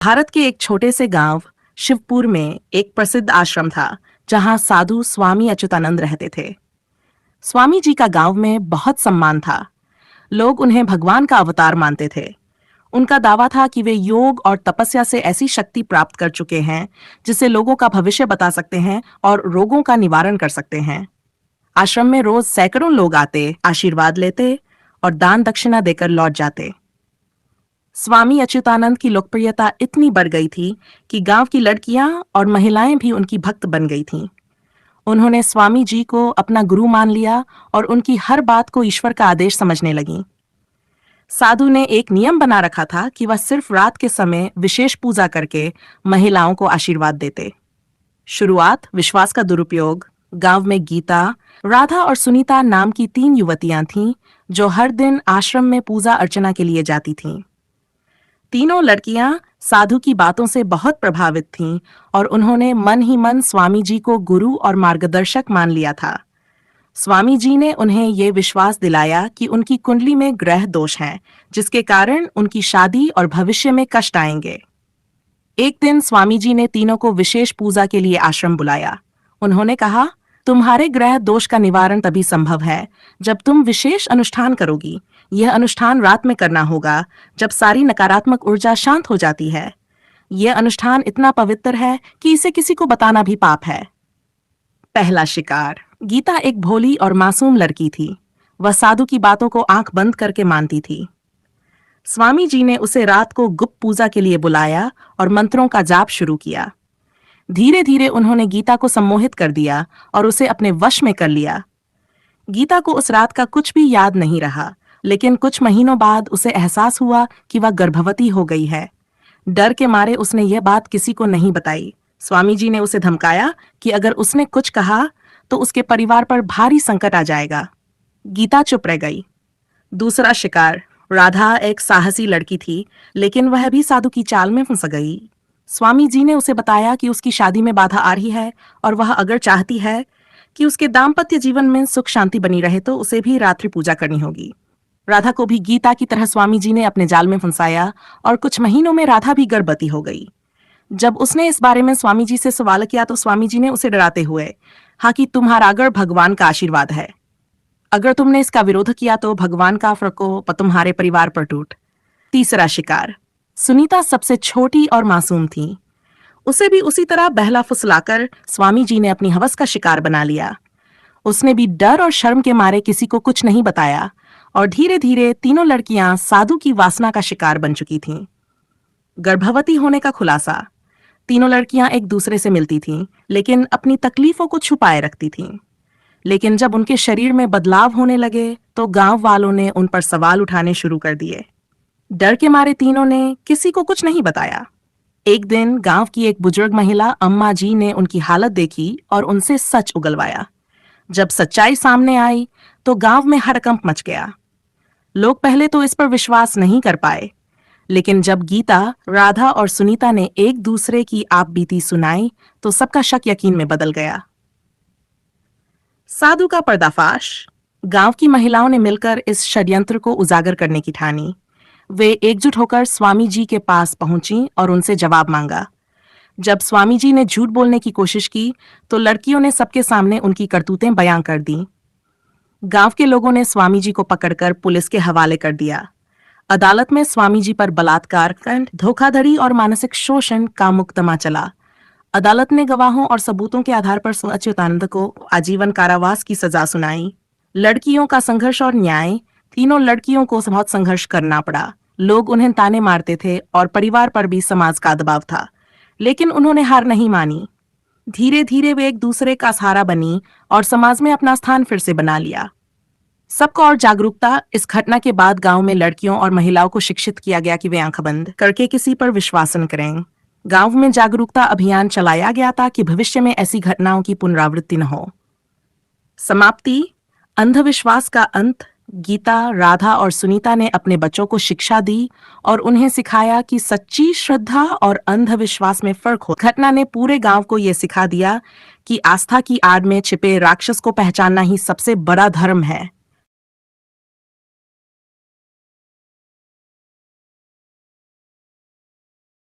भारत के एक छोटे से गांव शिवपुर में एक प्रसिद्ध आश्रम था जहां साधु स्वामी अच्युतानंद रहते थे। स्वामी जी का गांव में बहुत सम्मान था। लोग उन्हें भगवान का अवतार मानते थे। उनका दावा था कि वे योग और तपस्या से ऐसी शक्ति प्राप्त कर चुके हैं जिससे लोगों का भविष्य बता सकते हैं और रोगों का निवारण कर सकते हैं। आश्रम में रोज सैकड़ों लोग आते, आशीर्वाद लेते और दान दक्षिणा देकर लौट जाते। स्वामी अच्युतानंद की लोकप्रियता इतनी बढ़ गई थी कि गांव की लड़कियां और महिलाएं भी उनकी भक्त बन गई थीं। उन्होंने स्वामी जी को अपना गुरु मान लिया और उनकी हर बात को ईश्वर का आदेश समझने लगीं। साधु ने एक नियम बना रखा था कि वह सिर्फ रात के समय विशेष पूजा करके महिलाओं को आशीर्वाद देते। शुरुआत विश्वास का दुरुपयोग। गांव में गीता, राधा और सुनीता नाम की 3 युवतियां थीं जो हर दिन आश्रम में पूजा अर्चना के लिए जाती थीं। तीनों लड़कियां साधु की बातों से बहुत प्रभावित थीं और उन्होंने मन ही मन स्वामी जी को गुरु और मार्गदर्शक मान लिया था। स्वामी जी ने उन्हें ये विश्वास दिलाया कि उनकी कुंडली में ग्रह दोष हैं, जिसके कारण उनकी शादी और भविष्य में कष्ट आएंगे। एक दिन स्वामी जी ने तीनों को विशेष पूजा के लिए आश्रम बुलाया। उन्होंने कहा, तुम्हारे ग्रह दोष का निवारण तभी संभव है जब तुम विशेष अनुष्ठान करोगी। यह अनुष्ठान रात में करना होगा जब सारी नकारात्मक ऊर्जा शांत हो जाती है। यह अनुष्ठान इतना पवित्र है कि इसे किसी को बताना भी पाप है। पहला शिकार। गीता एक भोली और मासूम लड़की थी। वह साधु की बातों को आंख बंद करके मानती थी। स्वामी जी ने उसे रात को गुप्त पूजा के लिए बुलाया और मंत्रों का जाप शुरू किया। धीरे धीरे उन्होंने गीता को सम्मोहित कर दिया और उसे अपने वश में कर लिया। गीता को उस रात का कुछ भी याद नहीं रहा, लेकिन कुछ महीनों बाद उसे एहसास हुआ कि वह गर्भवती हो गई है। डर के मारे उसने यह बात किसी को नहीं बताई। स्वामी जी ने उसे धमकाया कि अगर उसने कुछ कहा तो उसके परिवार पर भारी संकट आ जाएगा। गीता चुप रह गई। दूसरा शिकार। राधा एक साहसी लड़की थी, लेकिन वह भी साधु की चाल में फंस गई। स्वामी जी ने उसे बताया कि उसकी शादी में बाधा आ रही है और वह अगर चाहती है कि उसके दाम्पत्य जीवन में सुख शांति बनी रहे तो उसे भी रात्रि पूजा करनी होगी। राधा को भी गीता की तरह स्वामी जी ने अपने जाल में फंसाया और कुछ महीनों में राधा भी गर्भवती हो गई। जब उसने इस बारे में स्वामी जी से सवाल किया तो स्वामी जी ने उसे डराते हुए कहा कि तुम्हारा गर्भ भगवान का आशीर्वाद है। अगर तुमने इसका विरोध किया तो भगवान का प्रकोप तुम्हारे परिवार पर टूट। तीसरा शिकार। सुनीता सबसे छोटी और मासूम थी। उसे भी उसी तरह बहला फुसलाकर स्वामी जी ने अपनी हवस का शिकार बना लिया। उसने भी डर और शर्म के मारे किसी को कुछ नहीं बताया और धीरे धीरे तीनों लड़कियां साधु की वासना का शिकार बन चुकी थीं। गर्भवती होने का खुलासा। तीनों लड़कियां एक दूसरे से मिलती थीं, लेकिन अपनी तकलीफों को छुपाए रखती थीं। लेकिन जब उनके शरीर में बदलाव होने लगे तो गांव वालों ने उन पर सवाल उठाने शुरू कर दिए। डर के मारे तीनों ने किसी को कुछ नहीं बताया। एक दिन गांव की एक बुजुर्ग महिला अम्मा जी ने उनकी हालत देखी और उनसे सच उगलवाया। जब सच्चाई सामने आई तो गांव में हड़कंप मच गया। लोग पहले तो इस पर विश्वास नहीं कर पाए, लेकिन जब गीता, राधा और सुनीता ने एक दूसरे की आपबीती सुनाई तो सबका शक यकीन में बदल गया। साधु का पर्दाफाश। गांव की महिलाओं ने मिलकर इस षड्यंत्र को उजागर करने की ठानी। वे एकजुट होकर स्वामी जी के पास पहुंची और उनसे जवाब मांगा। जब स्वामी जी ने झूठ बोलने की कोशिश की तो लड़कियों ने सबके सामने उनकी करतूतें बयां कर दी। गांव के लोगों ने स्वामी जी को पकड़कर पुलिस के हवाले कर दिया। अदालत में स्वामी जी पर बलात्कार, धोखाधड़ी और मानसिक शोषण का मुकदमा चला। अदालत ने गवाहों और सबूतों के आधार पर अच्युतानंद को आजीवन कारावास की सजा सुनाई। लड़कियों का संघर्ष और न्याय। तीनों लड़कियों को बहुत संघर्ष करना पड़ा। लोग उन्हें ताने मारते थे और परिवार पर भी समाज का दबाव था, लेकिन उन्होंने हार नहीं मानी। धीरे धीरे वे एक दूसरे का सहारा बनी और समाज में अपना स्थान फिर से बना लिया। सबको और जागरूकता। इस घटना के बाद गांव में लड़कियों और महिलाओं को शिक्षित किया गया कि वे आंख बंद करके किसी पर विश्वास न करें। गांव में जागरूकता अभियान चलाया गया था कि भविष्य में ऐसी घटनाओं की पुनरावृत्ति न हो। समाप्ति। अंधविश्वास का अंत। गीता, राधा और सुनीता ने अपने बच्चों को शिक्षा दी और उन्हें सिखाया कि सच्ची श्रद्धा और अंधविश्वास में फर्क हो। घटना ने पूरे गांव को यह सिखा दिया कि आस्था की आड़ में छिपे राक्षस को पहचानना ही सबसे बड़ा धर्म है।